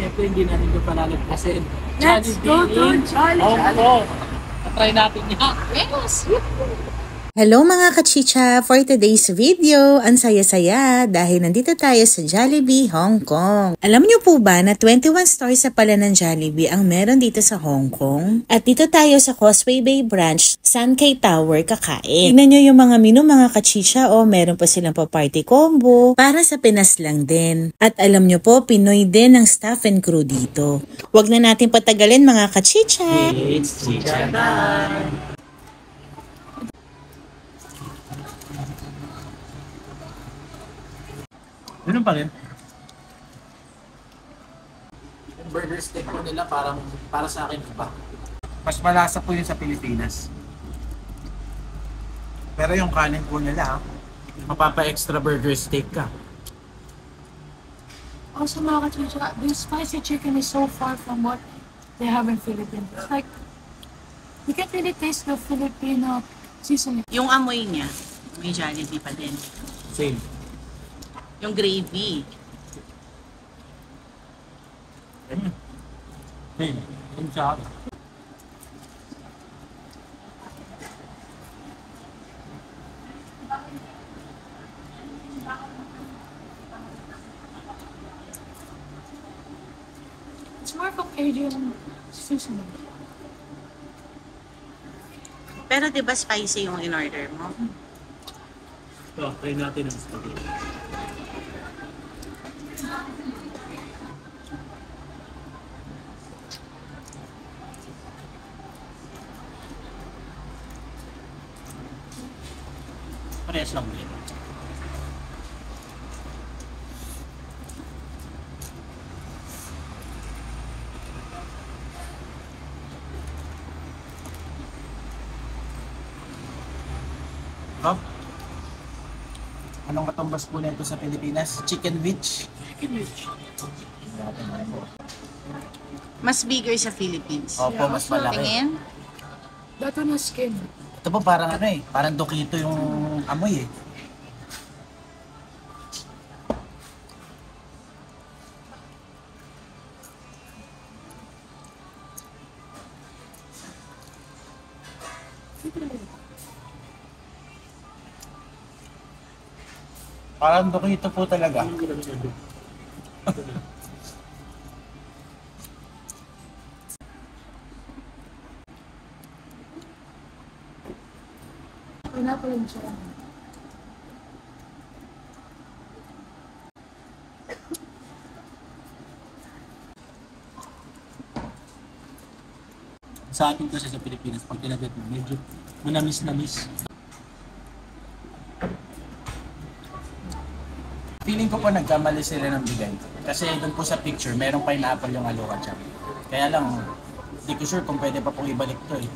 syempre hindi natin ito palalagpasin. Let's go to Jollibee! Try natin yan. Yes! Hello mga kachicha! For today's video, ang saya-saya dahil nandito tayo sa Jollibee, Hong Kong. Alam niyo po ba na 21 stores sa pala ng Jollibee ang meron dito sa Hong Kong? At dito tayo sa Causeway Bay Branch, San Kay Tower kakain. Tignan niyo yung mga menu mga kachicha meron pa silang pa-party combo para sa Pinas lang din. At alam niyo po, Pinoy din ang staff and crew dito. Huwag na natin patagalin mga kachicha! It's chicha time! Ganun pa rin. Yung burger steak po nila parang para sa akin iba. Mas malasa po yun sa Pilipinas. Pero yung kanin po nila, Mapapa-extra burger steak ka. Also, mga kachicha, the spicy chicken is so far from what they have in Philippines. It's like, you can't really taste the Filipino seasoning. Yung amoy niya, may Jollibee pa din. Same. Yung gravy. Same. Same sa akin. It's more of a Cajun seasoning. Pero di ba spicy yung in-order mo? Ito, try natin ang spaghetti. Parehas lang din. oh, anong katumbas po nito sa Pilipinas? Chicken witch. Mas bigger sa Philippines. Opo, mas malaki. Tingin? That one has skin. Ito po parang ano parang dokito yung amoy eh. Parang dokito po talaga. Pineapple and siya. Sa atin kasi sa Pilipinas, pag tinagat mo, medyo manamis-namis. Feeling ko po nagkamali sila ng bigay. Kasi doon po sa picture, merong pineapple yung aluka dyan. Kaya lang, di ko sure kung pwede pa pong ibalik to eh.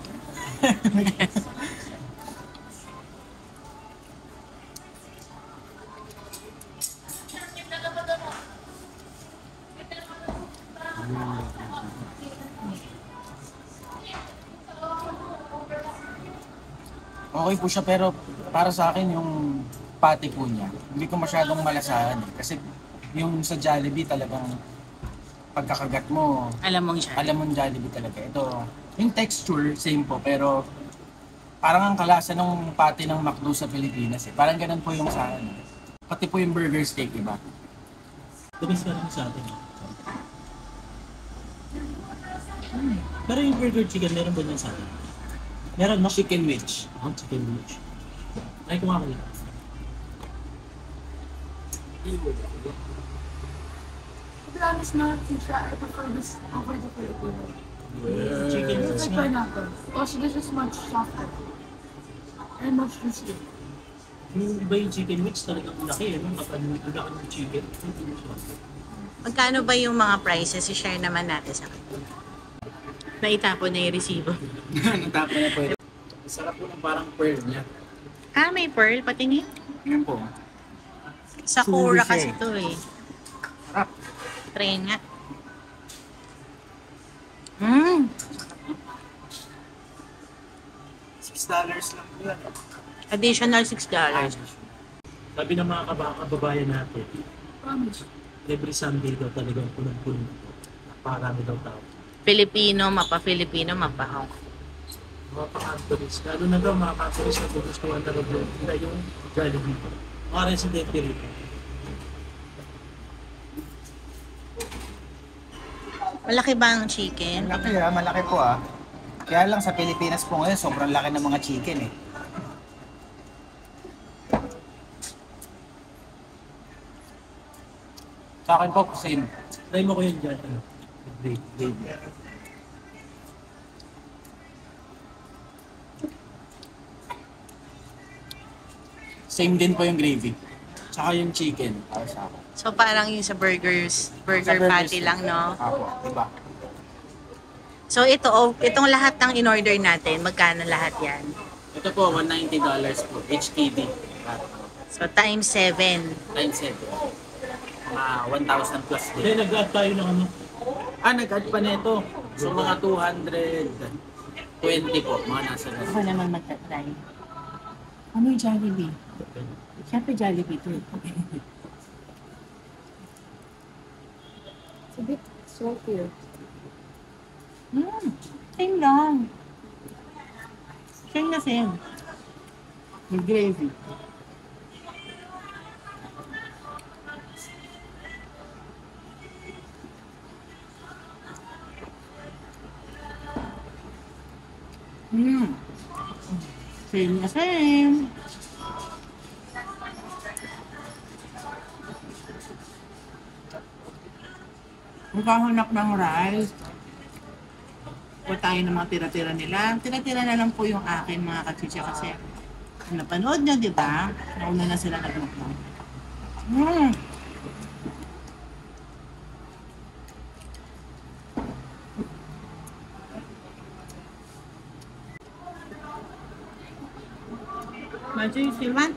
Okay po siya pero para sa akin yung patty po niya, hindi ko masyadong malasahan eh. Kasi yung sa Jollibee talagang pagkakagat mo, Alam mong siya. alam mo yung Jollibee talaga. Ito, yung texture same po pero parang ang kalasa ng patty ng McDo sa Pilipinas eh. Parang ganun po yung sa akin. Pati po yung burger steak, iba. Damis ka rin sa atin. Pero yung burger chicken, meron ba din sa atin? Meron, no? Chicken witch. Chicken witch. Ay, kumakali. To be honest, na teacher, I prefer this over the Filipino. Chicken It's witch like nga. pineapple. Also, this is much softer. And much juicier. Yung iba yung chicken witch talagang laki, ano? Kapag laki ng chicken. Magkano ba yung mga prices? I-share naman natin sa akin. Naitapon na yung resibo. Natapon na po ito. Sarap po ng parang pearl niya. Ah, may pearl. Patingin. Yan po. Sakura Sushi siya kasi eh. to eh. Sarap. Try nga. Mmm. $6 lang po yan. Additional $6. Sabi ng mga kababayan natin, Promise. every Sunday daw talagang punong-puno. Napakarami daw tao. Filipino, mapa-Filipino, mapa-Hong Kong. Mga pa-Cantonese. Lalo na daw mga Cantonese na gugustuhan talaga nila yung Jollibee. Mga residente rito. Malaki ba ang chicken? Malaki malaki po ah. Kaya lang sa Pilipinas po ngayon, sobrang laki ng mga chicken eh. Sa akin po, same. Try mo ko yun dyan. Ano? Gravy. Same din po yung gravy. Tsaka yung chicken. Para sa akin. So parang yung sa burger Sa burgers patty lang, no? Apo, diba? So itong lahat ng in-order natin, magkano lahat yan? Ito po, $190 po. HKD. So times 7. Times 7. Mga 1,000 plus Hindi, din. nag-add tayo ng ano. Nag-add pa nito. So mga 220 po. Mga nasa Ako naman magta-try. Ano yung Jollibee? Siyempre Jollibee to. It's a bit saltier. Same lang. Same na same. Yung gravy. Same na same. Magkahanap ng rice. O tayo ng mga tira-tira nila. Tira-tira na lang po yung akin mga kachicha kasi napanood nyo, di ba? Nauna na sila nag-mukbang. Imagine you still want?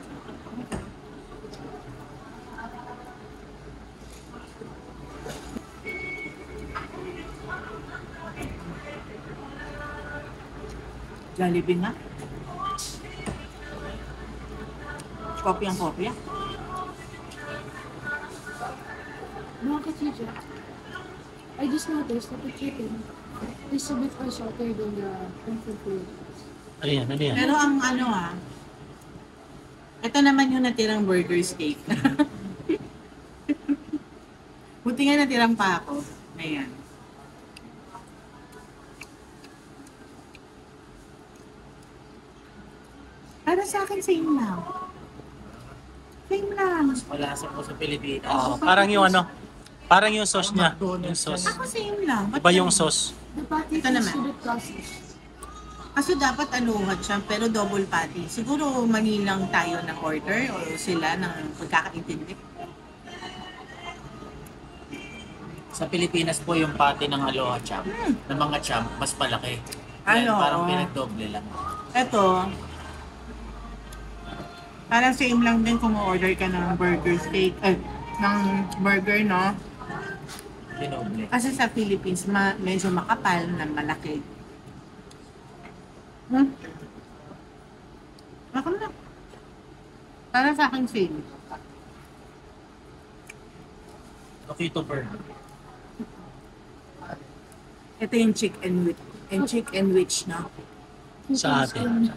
Jollibee nga. Kopyang-kopya. Mga kachija, I just noticed that the chicken is a bit saltier than the comfort food. Ano yan? Ano yan? Pero ang ano ito naman yung natirang burger steak. Buti nga natirang pa ako. Ayan. Para sa akin, same lang. Same lang. Malasa po sa Pilipinas. Parang yung ano, parang yung sauce niya. Yung sauce. Ako same lang. Ba't Iba yung ganun? sauce. The patty Ito is naman. a bit classy. Kasi dapat aluhat siya, pero double patty. Siguro mali lang tayo ng order o sila ng pagkakaintindi. Sa Pilipinas po yung pati ng Aloha Champ. Ng mga champ, mas palaki. Ay, Yan, oo. parang pinagdoble lang. Ito, parang same lang din kung order ka ng burger steak, ng burger, no? Dinoble. Kasi sa Philippines, medyo makapal na malaki. Ako na. Para sa akin, same. Okay to burn. Ito yung chicken witch, no? Sa atin.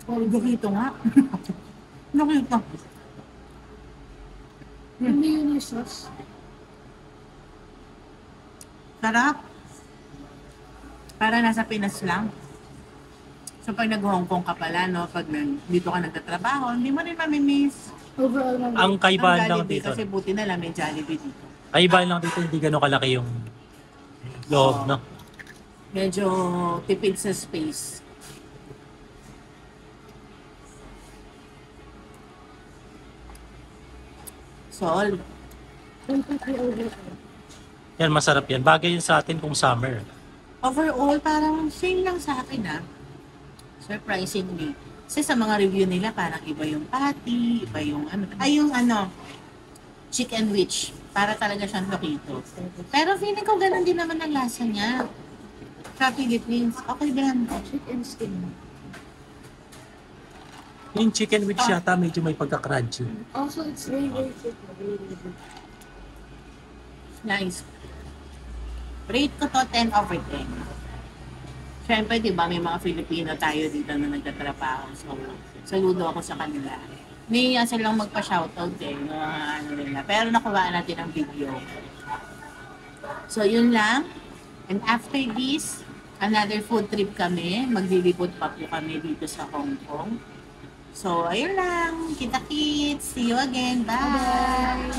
Gakito nga. Nakita. Yung mayonnaise sauce. Sarap. Para nasa Pinas lang. So pag nag-Hong Kong ka pala, no, pag dito ka nagtatrabaho, hindi mo rin mamimiss Overall naman. Ang kaibahan lang Jollibee dito. kasi buti na lang may Jollibee dito. Kaibahan lang dito, hindi gano'ng kalaki yung loob, no? Medyo tipid sa space. Solve. Completely overall. Yan, masarap yan. Bagay yun sa atin kung summer. Overall, parang same lang sa akin, surprisingly. Kasi sa mga review nila, parang iba yung patty, iba yung chicken witch. Para talaga siyang lokito. Pero feeling ko ganun din naman ang lasa niya. Sa Philippines, okay din. Chicken skin. Yung chicken wings yata medyo may pagka-crunchy. Also, it's very, very thick. Very, very thick. Nice. Rate ko to 10 over 10. Siyempre, di ba, may mga Filipino tayo dito na nagtatrabaho. So, saludo ako sa kanila. May silang magpa-shoutout eh, ano nila. Pero nakuha natin ang video. So, yun lang. And after this, another food trip kami. Maglilipot pa po kami dito sa Hong Kong. So, ayun lang. Kita-kits. See you again. Bye!